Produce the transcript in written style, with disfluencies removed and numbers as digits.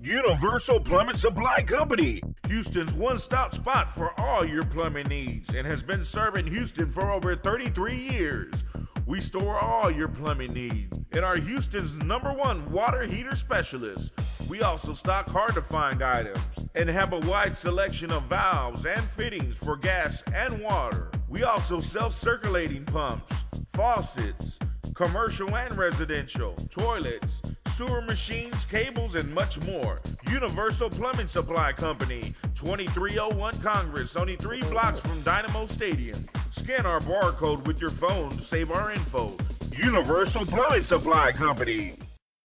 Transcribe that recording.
Universal Plumbing Supply Company, Houston's one-stop spot for all your plumbing needs, and has been serving Houston for over 33 years. We store all your plumbing needs and are Houston's #1 water heater specialist. We also stock hard-to-find items and have a wide selection of valves and fittings for gas and water. We also sell circulating pumps, faucets, commercial and residential, toilets, sewer machines, cables, and much more. Universal Plumbing Supply Company, 2301 Congress, only 3 blocks from Dynamo Stadium. Scan our barcode with your phone to save our info. Universal Plumbing Supply Company.